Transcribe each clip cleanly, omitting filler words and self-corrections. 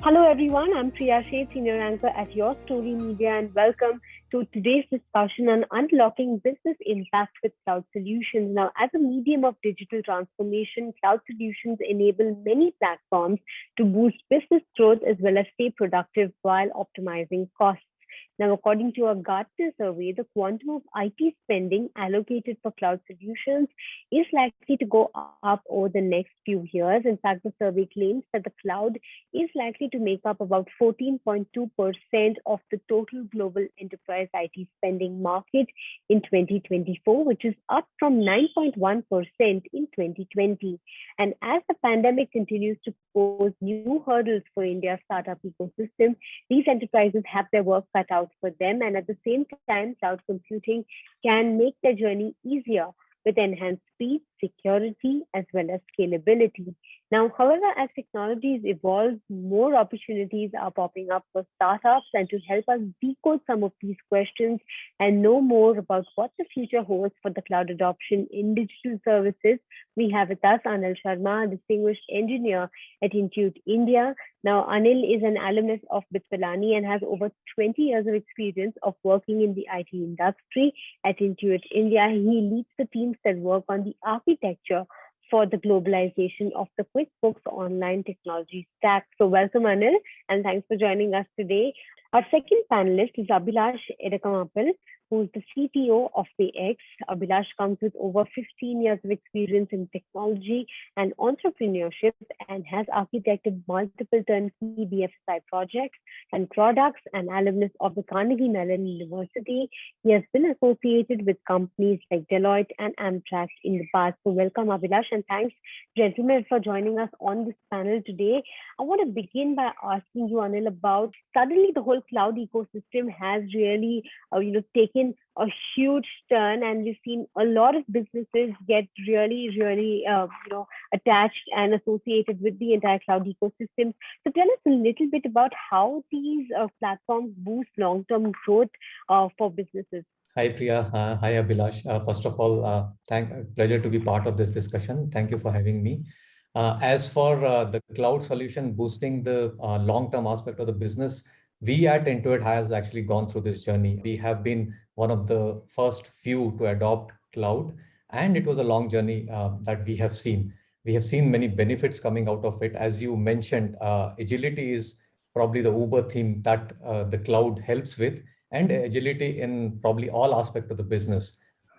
Hello everyone, I'm Priya Sheth, Senior Anchor at YourStory Media, and welcome to today's discussion on unlocking business impact with cloud solutions. Now, as a medium of digital transformation, cloud solutions enable many platforms to boost business growth as well as stay productive while optimizing costs. Now, according to a Gartner survey, the quantum of IT spending allocated for cloud solutions is likely to go up over the next few years. In fact, the survey claims that the cloud is likely to make up about 14.2% of the total global enterprise IT spending market in 2024, which is up from 9.1% in 2020. And as the pandemic continues to pose new hurdles for India's startup ecosystem, these enterprises have their work cut out for them. And at the same time, cloud computing can make their journey easier with enhanced speed, security, as well as scalability. Now, however, as technologies evolve, more opportunities are popping up for startups. And to help us decode some of these questions and know more about what the future holds for the cloud adoption in digital services, we have with us Anil Sharma, a distinguished engineer at Intuit India. Now, Anil is an alumnus of Bitpilani and has over 20 years of experience of working in the IT industry at Intuit India. He leads the teams that work on the architecture for the globalization of the QuickBooks online technology stack. So welcome, Anil, and thanks for joining us today. Our second panelist is Abhilash Edakadampil, who is the CTO of PayEx. Abhilash comes with over 15 years of experience in technology and entrepreneurship and has architected multiple turnkey BFSI projects and products, and alumnus of the Carnegie Mellon University. He has been associated with companies like Deloitte and Amtrak in the past. So welcome, Abhilash, and thanks, gentlemen, for joining us on this panel today. I want to begin by asking you, Anil, about suddenly the whole cloud ecosystem has really, taken a huge turn, and we've seen a lot of businesses get really, attached and associated with the entire cloud ecosystem. So tell us a little bit about how these platforms boost long-term growth for businesses. Hi Priya, hi Abhilash. First of all, pleasure to be part of this discussion. Thank you for having me. As for the cloud solution boosting the long-term aspect of the business, we at Intuit has actually gone through this journey. We have been one of the first few to adopt cloud, and it was a long journey that we have seen. We have seen many benefits coming out of it. As you mentioned, agility is probably the Uber theme that the cloud helps with, and agility in probably all aspects of the business.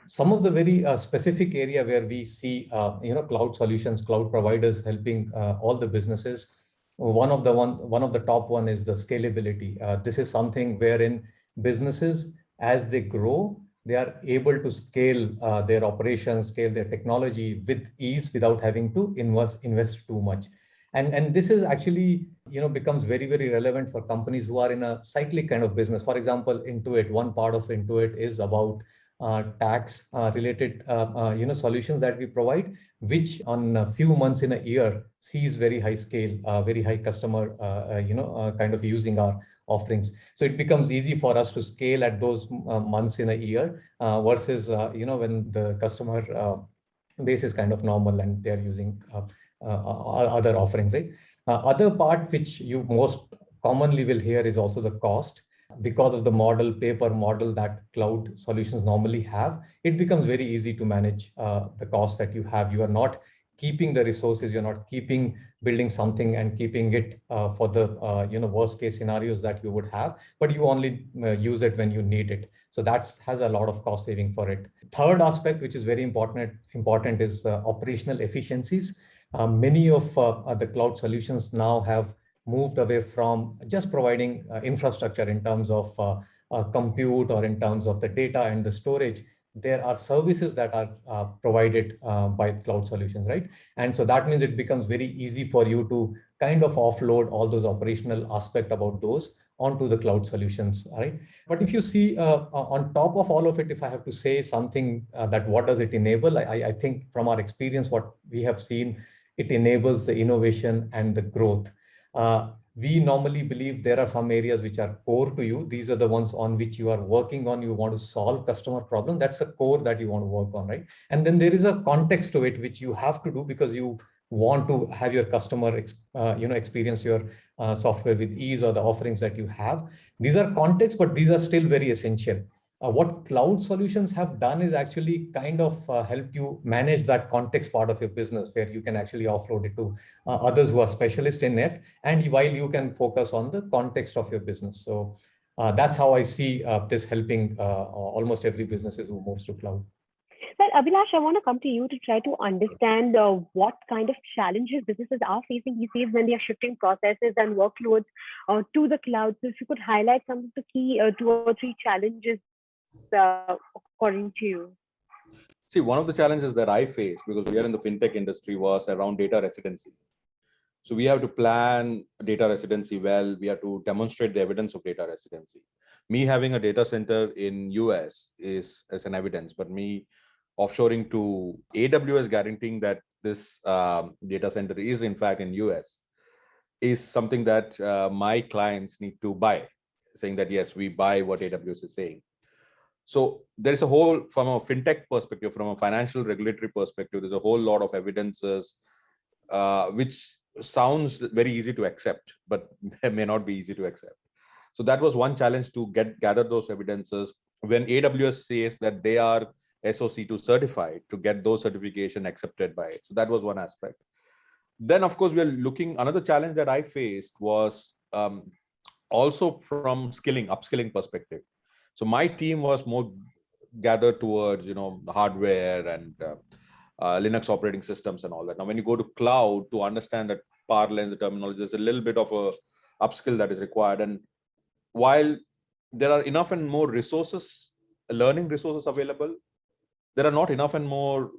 Some of the very specific area where we see cloud solutions, cloud providers helping all the businesses. One of the top one is the scalability. This is something wherein businesses, as they grow, they are able to scale their operations, scale their technology with ease without having to invest too much. And this is actually becomes very relevant for companies who are in a cyclic kind of business. For example, Intuit, one part of Intuit is about tax related solutions that we provide, which on a few months in a year sees very high scale, very high customer kind of using our offerings. So it becomes easy for us to scale at those months in a year versus when the customer base is kind of normal and they're using other offerings, right? Other part which you most commonly will hear is also the cost. Because of the paper model that cloud solutions normally have, it becomes very easy to manage the cost that you have. You are not keeping the resources, you're not building something and keeping it for the worst case scenarios that you would have, but you only use it when you need it. So that has a lot of cost saving for it. Third aspect, which is very important is operational efficiencies. Many of the cloud solutions now have moved away from just providing infrastructure in terms of compute or in terms of the data and the storage. There are services that are provided by cloud solutions, right? And so that means it becomes very easy for you to kind of offload all those operational aspects about those onto the cloud solutions, right? But if you see on top of all of it, if I have to say something that what does it enable, I think from our experience, what we have seen, it enables the innovation and the growth. We normally believe there are some areas which are core to you. These are the ones on which you are working on. You want to solve customer problem. That's the core that you want to work on, right? And then there is a context to it, which you have to do because you want to have your customer experience your software with ease or the offerings that you have. These are contexts, but these are still very essential. What cloud solutions have done is actually kind of help you manage that context part of your business, where you can actually offload it to others who are specialists in it, and while you can focus on the context of your business. So that's how I see this helping almost every businesses who moves to cloud. Well, Abhilash, I want to come to you to try to understand what kind of challenges businesses are facing these days when they are shifting processes and workloads to the cloud. So if you could highlight some of the key 2 or 3 challenges according to you. See, one of the challenges that I faced, because we are in the fintech industry, was around data residency. So we have to plan data residency well. We have to demonstrate the evidence of data residency. Me having a data center in US is as an evidence, but me offshoring to AWS guaranteeing that this data center is in fact in US is something that my clients need to buy, saying that, yes, we buy what AWS is saying. So there is a whole, from a fintech perspective, from a financial regulatory perspective, there's a whole lot of evidences, which sounds very easy to accept, but may not be easy to accept. So that was one challenge, to gather those evidences. When AWS says that they are SOC2 certified, to get those certification accepted by it. So that was one aspect. Then, of course, we are looking, another challenge that I faced was also from upskilling perspective. So my team was more gathered towards, the hardware and Linux operating systems and all that. Now, when you go to cloud, to understand that parlance, the terminology, there's a little bit of a upskill that is required. And while there are enough and more resources, learning resources available, there are not enough and more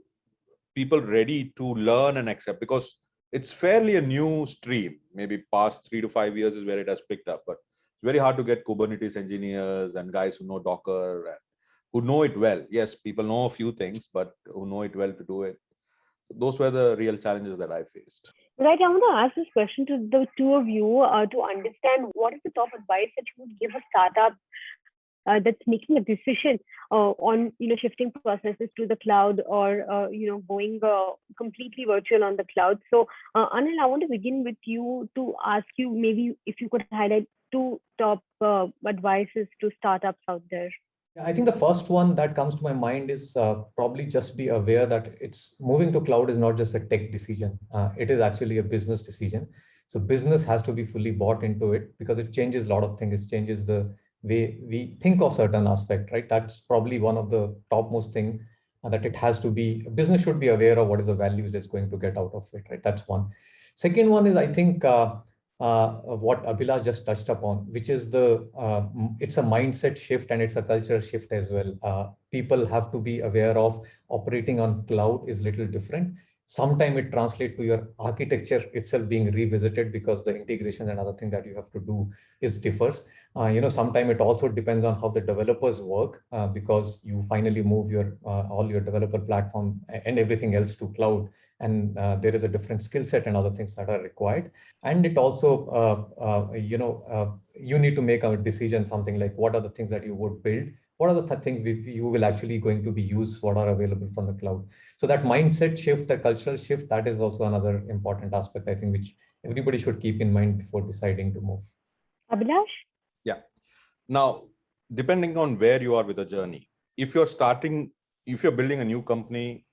people ready to learn and accept, because it's fairly a new stream. Maybe past 3 to 5 years is where it has picked up, but it's very hard to get Kubernetes engineers and guys who know Docker and who know it well. Yes, people know a few things, but who know it well to do it. Those were the real challenges that I faced. Right, I want to ask this question to the two of you to understand what is the top advice that you would give a startup that's making a decision on shifting processes to the cloud, or going completely virtual on the cloud. So Anil, I want to begin with you to ask you, maybe if you could highlight 2 top advices to startups out there. I think the first one that comes to my mind is probably just be aware that it's moving to cloud is not just a tech decision. It is actually a business decision. So business has to be fully bought into it, because it changes a lot of things. It changes the way we think of certain aspect, right? That's probably one of the topmost thing, that it has to be, business should be aware of what is the value that's going to get out of it, right? That's one. Second one is, I think, what Abhilash just touched upon, which is it's a mindset shift and it's a cultural shift as well. People have to be aware of operating on cloud is little different. Sometime it translates to your architecture itself being revisited, because the integration and other thing that you have to do is differs. Sometime it also depends on how the developers work, because you finally move your all your developer platform and everything else to cloud, and there is a different skill set and other things that are required. And it also you need to make a decision, something like what are the things that you would build, what are the things you will actually going to be used, what are available from the cloud. So that mindset shift, the cultural shift, that is also another important aspect, I think, which everybody should keep in mind before deciding to move. Abhilash? Yeah. Now, depending on where you are with the journey, if you're building a new company,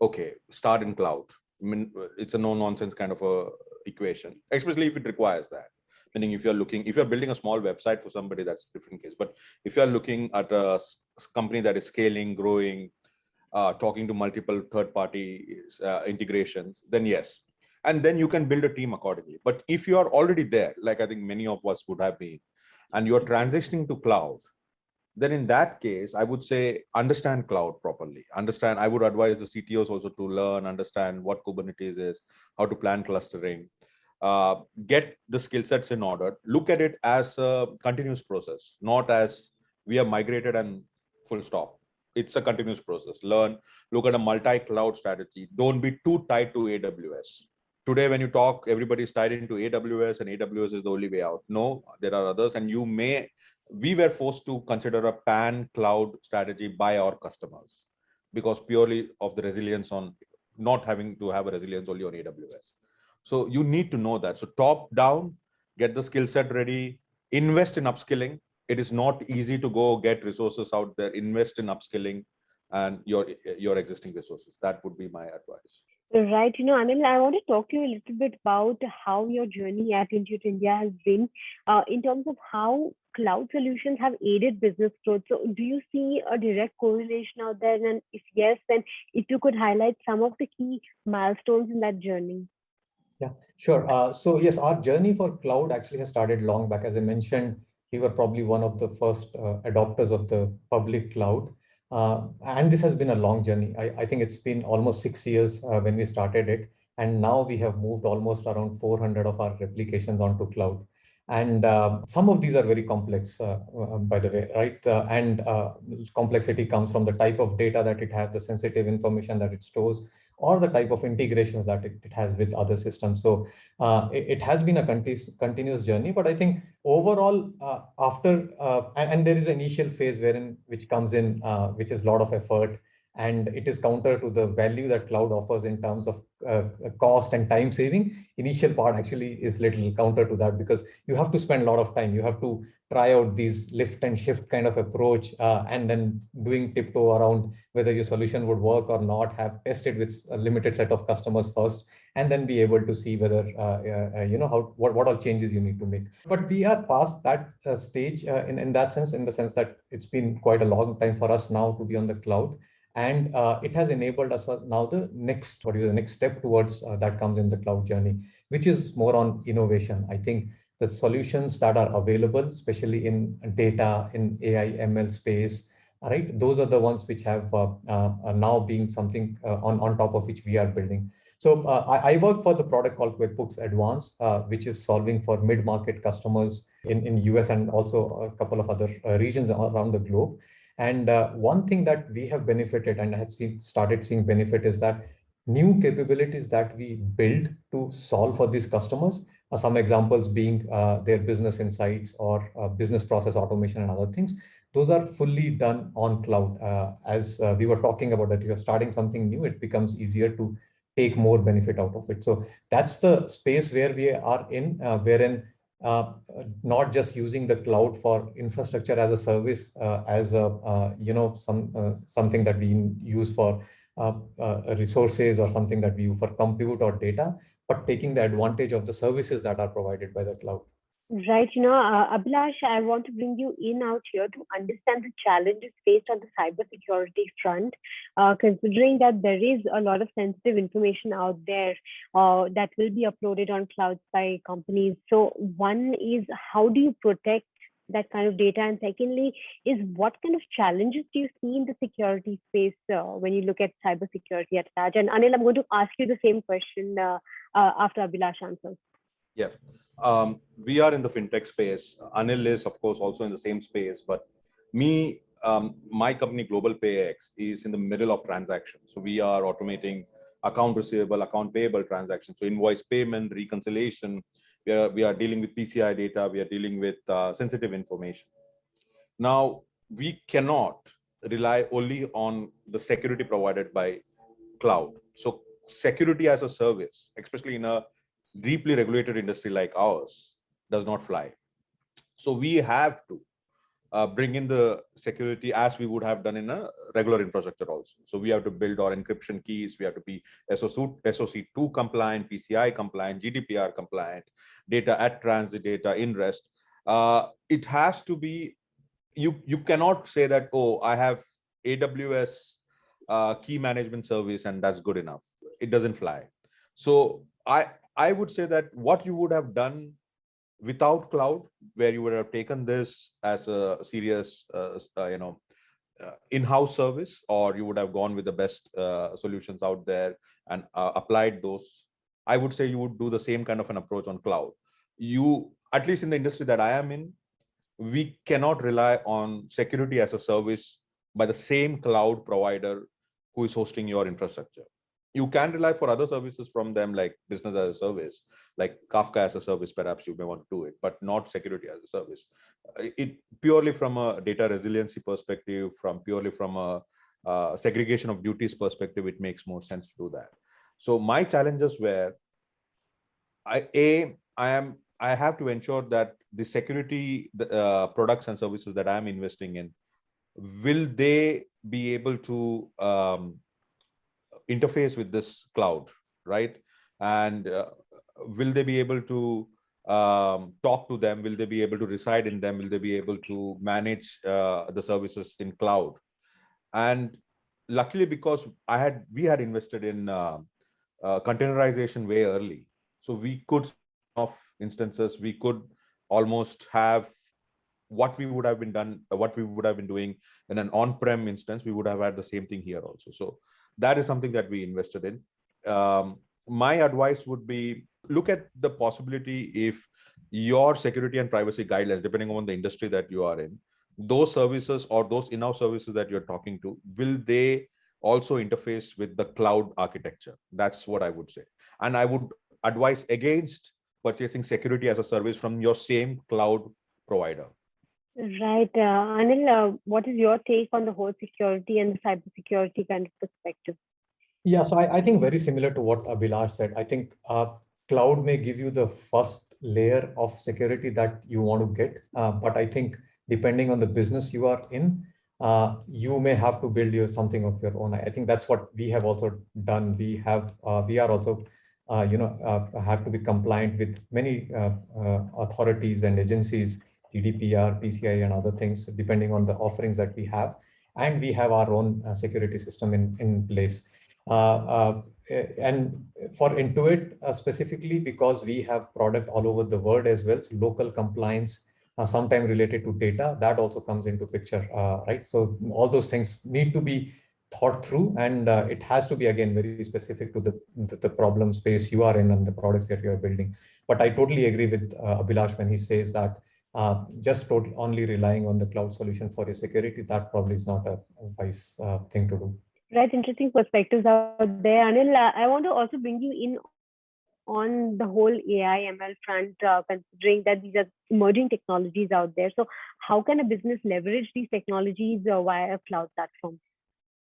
okay, start in cloud. I mean, it's a no nonsense kind of a equation, especially if it requires that. Meaning, if you're building a small website for somebody, that's a different case. But if you're looking at a company that is scaling, growing, talking to multiple third-party integrations, then yes. And then you can build a team accordingly. But if you are already there, like I think many of us would have been, and you're transitioning to cloud, then in that case, I would say understand cloud properly. I would advise the CTOs also to learn, understand what Kubernetes is, how to plan clustering, get the skill sets in order. Look at it as a continuous process, not as we have migrated and full stop. It's a continuous process. Learn, look at a multi-cloud strategy. Don't be too tied to AWS. Today, when you talk, everybody's tied into AWS and AWS is the only way out. No, there are others, and we were forced to consider a pan cloud strategy by our customers because purely of the resilience on not having to have a resilience only on AWS. So you need to know that. So top down, get the skill set ready, invest in upskilling. It is not easy to go get resources out there, invest in upskilling and your existing resources. That would be my advice. Right. Anil, I want to talk to you a little bit about how your journey at Intuit India has been in terms of how cloud solutions have aided business growth. So, do you see a direct correlation out there? And if yes, then if you could highlight some of the key milestones in that journey. Yeah, sure. So yes, our journey for cloud actually has started long back. As I mentioned, we were probably one of the first adopters of the public cloud. And this has been a long journey. I think it's been almost 6 years when we started it. And now we have moved almost around 400 of our replications onto cloud. And some of these are very complex, by the way, right? Complexity comes from the type of data that it has, the sensitive information that it stores, or the type of integrations that it has with other systems. So it has been a continuous journey, but I think overall, and there is an initial phase which comes in, which is a lot of effort, and it is counter to the value that cloud offers in terms of cost and time saving. Initial part actually is little counter to that because you have to spend a lot of time. You have to try out these lift and shift kind of approach, and then doing tiptoe around whether your solution would work or not, have tested with a limited set of customers first, and then be able to see whether, what all changes you need to make. But we are past that stage in that sense, in the sense that it's been quite a long time for us now to be on the cloud. And it has enabled us now the next step towards that comes in the cloud journey, which is more on innovation. I think the solutions that are available, especially in data, in AI, ML space, right? Those are the ones which have are now being something on top of which we are building. So I work for the product called QuickBooks Advanced, which is solving for mid-market customers in US and also a couple of other regions around the globe. And one thing that we have benefited and have started seeing benefit is that new capabilities that we build to solve for these customers. Some examples being their business insights or business process automation and other things. Those are fully done on cloud. As we were talking about that, you're starting something new, it becomes easier to take more benefit out of it. So that's the space where we are in, wherein not just using the cloud for infrastructure as a service, as a something that we use for resources or something that we use for compute or data, but taking the advantage of the services that are provided by the cloud. Right. Abhilash, I want to bring you in out here to understand the challenges faced on the cybersecurity front, considering that there is a lot of sensitive information out there that will be uploaded on clouds by companies. So one is, how do you protect that kind of data? And secondly, is what kind of challenges do you see in the security space when you look at cybersecurity at large? And Anil, I'm going to ask you the same question after Abhilash answers. Yeah. We are in the fintech space. Anil is, of course, also in the same space. But my company, Global PayEx, is in the middle of transactions. So we are automating account receivable, account payable transactions. So invoice payment, reconciliation. We are dealing with PCI data. We are dealing with sensitive information. Now, we cannot rely only on the security provided by cloud. So security as a service, especially in a deeply regulated industry like ours, does not fly. So we have to bring in the security as we would have done in a regular infrastructure also. So we have to build our encryption keys. We have to be SOC 2 compliant, PCI compliant, GDPR compliant, data at transit, data in rest. It has to be, you cannot say that, oh, I have AWS key management service and that's good enough. It doesn't fly. So I would say that what you would have done without cloud, where you would have taken this as a serious, in-house service, or you would have gone with the best solutions out there and applied those, I would say you would do the same kind of an approach on cloud. At least in the industry that I am in, we cannot rely on security as a service by the same cloud provider who is hosting your infrastructure. You can rely for other services from them, like business as a service, like Kafka as a service, perhaps you may want to do it, but not security as a service. It purely from a data resiliency perspective, purely from a segregation of duties perspective, it makes more sense to do that. So my challenges were, I have to ensure that the security products and services that I'm investing in, will they be able to interface with this cloud, right? And will they be able to talk to them? Will they be able to reside in them? Will they be able to manage the services in cloud? And luckily, because we had invested in containerization way early, so we could of instances, we could almost have what we would have been doing in an on-prem instance, we would have had the same thing here also. So that is something that we invested in. My advice would be, look at the possibility if your security and privacy guidelines, depending on the industry that you are in, those services or those in-house services that you're talking to, will they also interface with the cloud architecture? That's what I would say. And I would advise against purchasing security as a service from your same cloud provider. Right. Anil, what is your take on the whole security and the cybersecurity kind of perspective? Yeah, so I think very similar to what Abhilash said. I think cloud may give you the first layer of security that you want to get. But I think depending on the business you are in, you may have to build something of your own. I think that's what we have also done. We are also, have to be compliant with many authorities and agencies, GDPR, PCI, and other things, depending on the offerings that we have. And we have our own security system in place. And for Intuit specifically, because we have product all over the world as well, so local compliance, sometimes related to data, that also comes into picture, right? So all those things need to be thought through, and it has to be, again, very specific to the problem space you are in and the products that you are building. But I totally agree with Abhilash when he says that just only relying on the cloud solution for your security, that probably is not a wise thing to do. Right, interesting perspectives out there. Anil, I want to also bring you in on the whole AI ML front, considering that these are emerging technologies out there. So how can a business leverage these technologies via a cloud platform?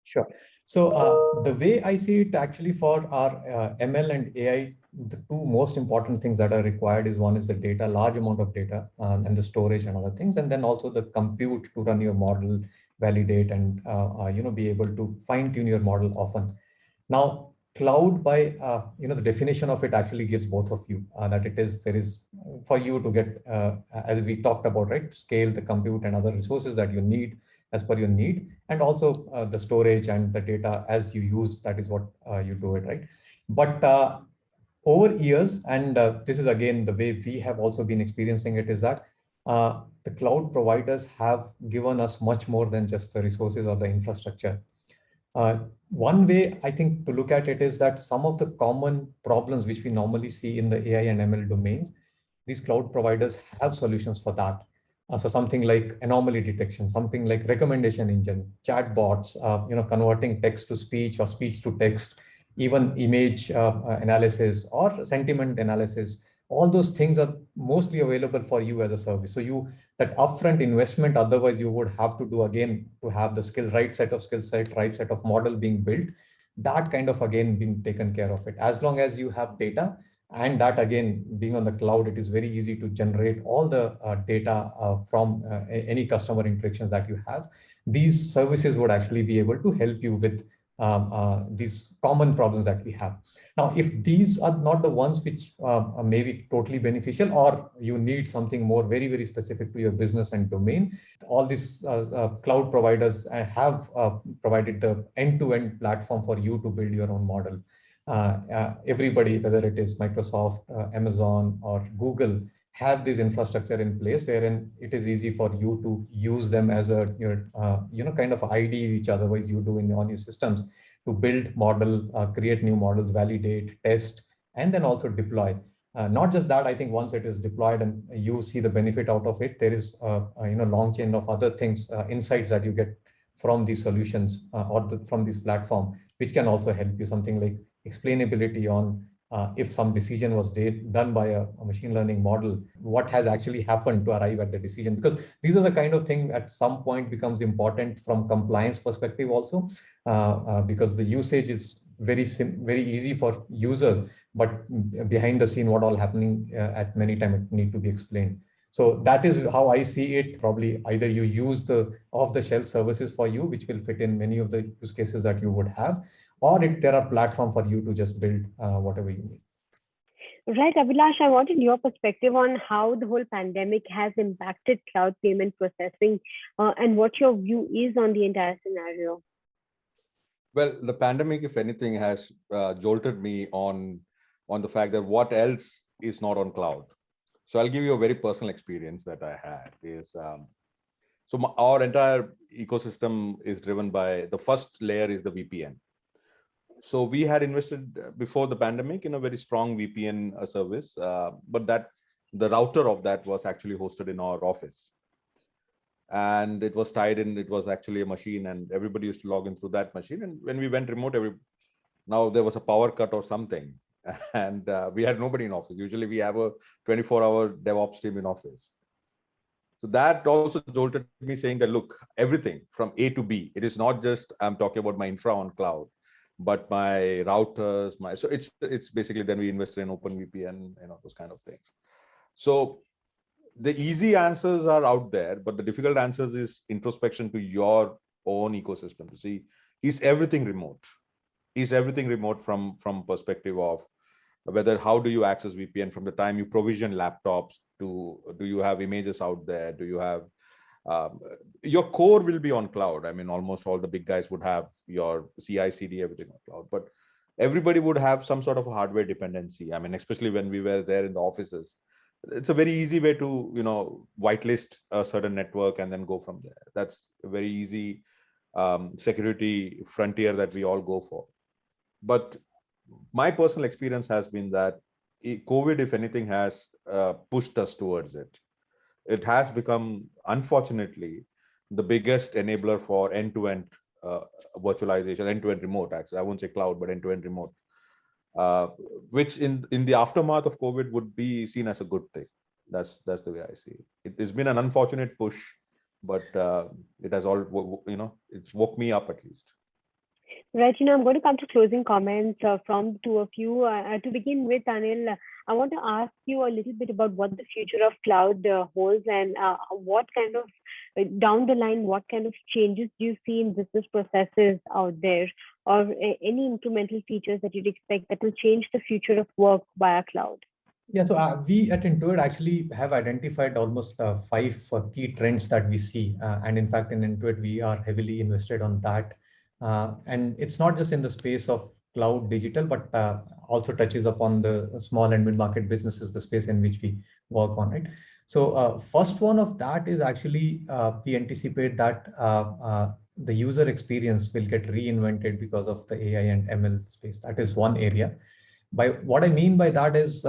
Sure. So the way I see it, actually, for our ML and AI, the two most important things that are required is, one is the data, large amount of data, and the storage and other things, and then also the compute to run your model, validate, and be able to fine tune your model often. Now, cloud, by the definition of it actually gives both of you that there is for you to get, as we talked about, right, scale the compute and other resources that you need as per your need, and also the storage and the data as you use, that is what you do it, right? But over years, and this is again the way we have also been experiencing it, is that the cloud providers have given us much more than just the resources or the infrastructure. One way I think to look at it is that some of the common problems which we normally see in the AI and ML domains, these cloud providers have solutions for that. So something like anomaly detection, something like recommendation engine, chatbots, converting text to speech or speech to text, even image analysis or sentiment analysis. All those things are mostly available for you as a service. So that upfront investment, otherwise you would have to do again to have the right set of skill set, right set of model being built. That kind of again being taken care of it. As long as you have data, and that again being on the cloud, it is very easy to generate all the data from any customer interactions that you have. These services would actually be able to help you with these common problems that we have. Now, if these are not the ones which may be totally beneficial, or you need something more very, very specific to your business and domain, all these cloud providers have provided the end-to-end platform for you to build your own model. Everybody, whether it is Microsoft, Amazon, or Google, have this infrastructure in place wherein it is easy for you to use them as kind of ID, which otherwise you do on your systems, to build model, create new models, validate, test, and then also deploy. Not just that, I think once it is deployed and you see the benefit out of it, there is long chain of other things, insights that you get from these solutions from this platform, which can also help you, something like explainability on if some decision was done by a machine learning model, what has actually happened to arrive at the decision. Because these are the kind of thing at some point becomes important from compliance perspective also, because the usage is very easy for users, but behind the scene, what all happening at many times it need to be explained. So that is how I see it. Probably either you use the off-the-shelf services for you, which will fit in many of the use cases that you would have, or there are platforms for you to just build whatever you need. Right, Abhilash, I wanted your perspective on how the whole pandemic has impacted cloud payment processing and what your view is on the entire scenario. Well, the pandemic, if anything, has jolted me on the fact that what else is not on cloud. So I'll give you a very personal experience that I had. Our entire ecosystem is driven by, the first layer is the VPN. So we had invested before the pandemic in a very strong VPN service, but the router of that was actually hosted in our office. And it was tied in, it was actually a machine, and everybody used to log in through that machine. And when we went remote, now there was a power cut or something, and we had nobody in office. Usually we have a 24-hour DevOps team in office. So that also jolted me, saying that, look, everything from A to B, it is not just I'm talking about my infra on cloud, but my routers, so it's basically, then we invested in OpenVPN, those kind of things. So the easy answers are out there, but the difficult answers is introspection to your own ecosystem to see, is everything remote? Is everything remote from perspective of whether, how do you access VPN from the time you provision laptops to, do you have images out there? Do you have, your core will be on cloud. I mean, almost all the big guys would have your CI/CD, everything on cloud, but everybody would have some sort of a hardware dependency. I mean, especially when we were there in the offices, it's a very easy way to, whitelist a certain network and then go from there. That's a very easy security frontier that we all go for. But my personal experience has been that COVID, if anything, has pushed us towards it. It has become, unfortunately, the biggest enabler for end-to-end virtualization, end-to-end remote access. I won't say cloud, but end-to-end remote, which in the aftermath of COVID would be seen as a good thing. That's the way I see it. It has been an unfortunate push, but it has all, it's woke me up at least. Right, I'm going to come to closing comments from the two of you. To begin with, Anil, I want to ask you a little bit about what the future of cloud holds, and what kind of, down the line, what kind of changes do you see in business processes out there, or any incremental features that you'd expect that will change the future of work via cloud? Yeah, so we at Intuit actually have identified almost 5 key trends that we see. And in fact, in Intuit, we are heavily invested on that. And it's not just in the space of cloud digital, but also touches upon the small and mid-market businesses, the space in which we work on it. So first one of that is actually, we anticipate that the user experience will get reinvented because of the AI and ML space. That is one area. By what I mean by that is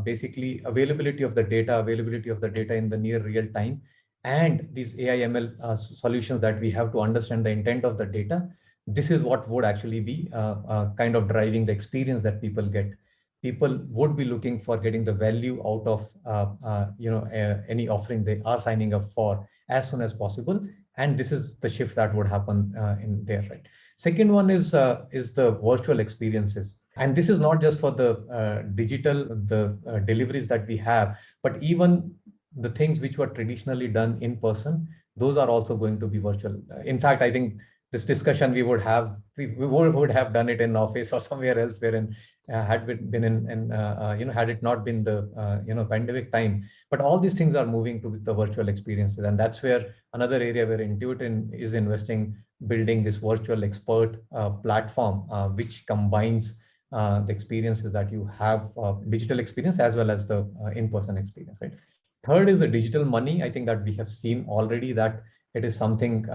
basically availability of the data in the near real time, and these AI ML solutions that we have to understand the intent of the data. This is what would actually be kind of driving the experience that people get. People would be looking for getting the value out of any offering they are signing up for as soon as possible, and this is the shift that would happen in there. Right. Second one is the virtual experiences. And this is not just for the deliveries that we have, but even the things which were traditionally done in person, those are also going to be virtual. In fact, I think this discussion we would have done it in office or somewhere else, wherein had been in had it not been the pandemic time. But all these things are moving to the virtual experiences, and that's where another area where Intuit is investing, building this virtual expert platform, which combines the experiences that you have, digital experience as well as the in-person experience, right? Third is the digital money. I think that we have seen already that it is something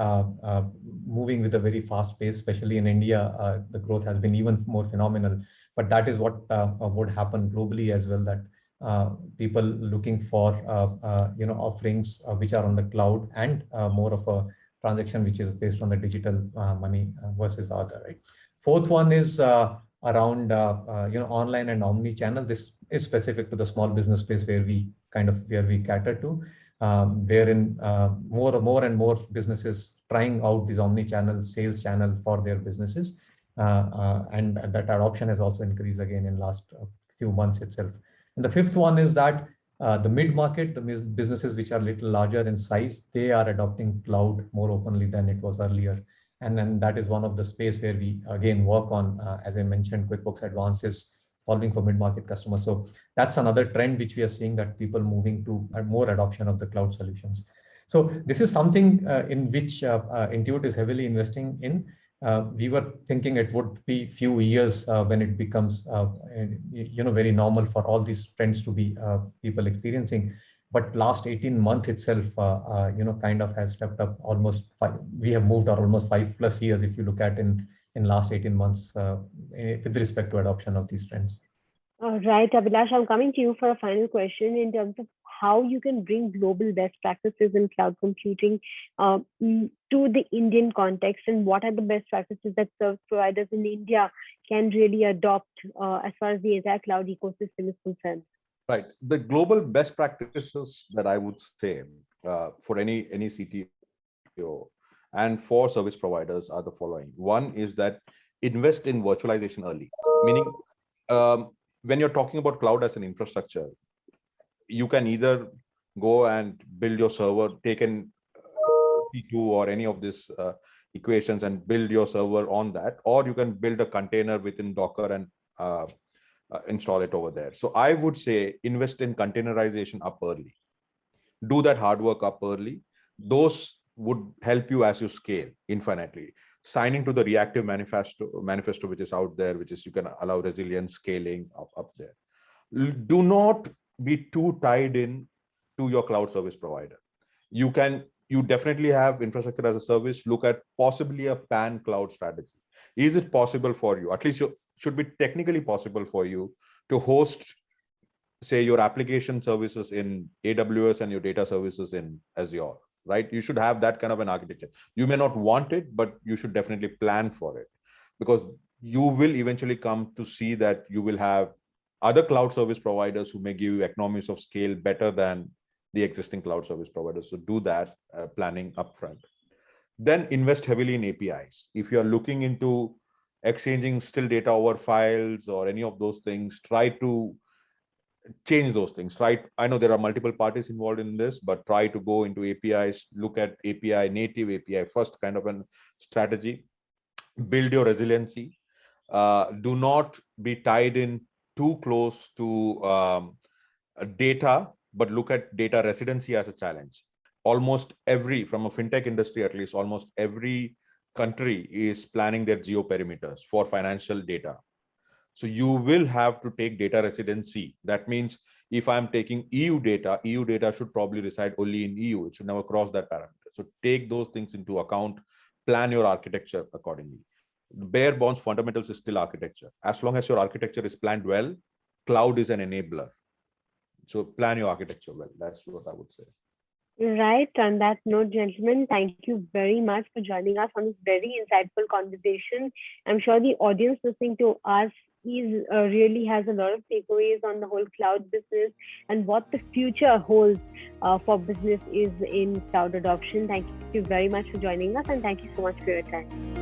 moving with a very fast pace, especially in India. The growth has been even more phenomenal, but that is what would happen globally as well, that people looking for offerings which are on the cloud, and more of a transaction which is based on the digital money versus the other, right? Fourth one is around online and omni-channel. This is specific to the small business space where we cater to, wherein more and more businesses trying out these omni-channel sales channels for their businesses. and that adoption has also increased again in last few months itself. And the fifth one is that the mid-market, the businesses which are little larger in size, they are adopting cloud more openly than it was earlier. And then that is one of the space where we again work on, as I mentioned, QuickBooks Advanced is solving for mid-market customers. So that's another trend which we are seeing, that people moving to more adoption of the cloud solutions. So this is something in which Intuit is heavily investing in. We were thinking it would be few years when it becomes very normal for all these trends to be people experiencing. But last 18 months itself, kind of has stepped up almost five. We have moved almost 5+ years if you look at in last 18 months with respect to adoption of these trends. All right, Abhilash, I'm coming to you for a final question in terms of how you can bring global best practices in cloud computing to the Indian context, and what are the best practices that service providers in India can really adopt as far as the entire cloud ecosystem is concerned. Right. The global best practices that I would say for any CTO and for service providers are the following. One is that invest in virtualization early, meaning when you're talking about cloud as an infrastructure, you can either go and build your server, take an P2 or any of these equations and build your server on that, or you can build a container within Docker and install it over there. So I would say invest in containerization up early. Do that hard work up early. Those would help you as you scale infinitely. Signing to the reactive manifesto which is out there, which is you can allow resilience scaling up there. Do not be too tied in to your cloud service provider. You definitely have infrastructure as a service. Look at possibly a pan cloud strategy. Is it possible for you? At least it should be technically possible for you to host, say, your application services in AWS and your data services in Azure. Right? You should have that kind of an architecture. You may not want it, but you should definitely plan for it, because you will eventually come to see that you will have other cloud service providers who may give you economies of scale better than the existing cloud service providers. So do that planning upfront. Then invest heavily in APIs. If you're looking into exchanging still data over files or any of those things, try to change those things. I know there are multiple parties involved in this, but try to go into APIs, look at API, native API first kind of a strategy. Build your resiliency. Do not be tied in too close to data, but look at data residency as a challenge. Almost from a fintech industry at least, almost every country is planning their geo-perimeters for financial data. So you will have to take data residency. That means if I'm taking EU data should probably reside only in EU. It should never cross that parameter. So take those things into account, plan your architecture accordingly. The bare bones fundamentals is still architecture. As long as your architecture is planned well, cloud is an enabler. So plan your architecture well. That's what I would say. Right. On that note, gentlemen, thank you very much for joining us on this very insightful conversation. I'm sure the audience listening to us really has a lot of takeaways on the whole cloud business and what the future holds for business is in cloud adoption. Thank you very much for joining us, and thank you so much for your time.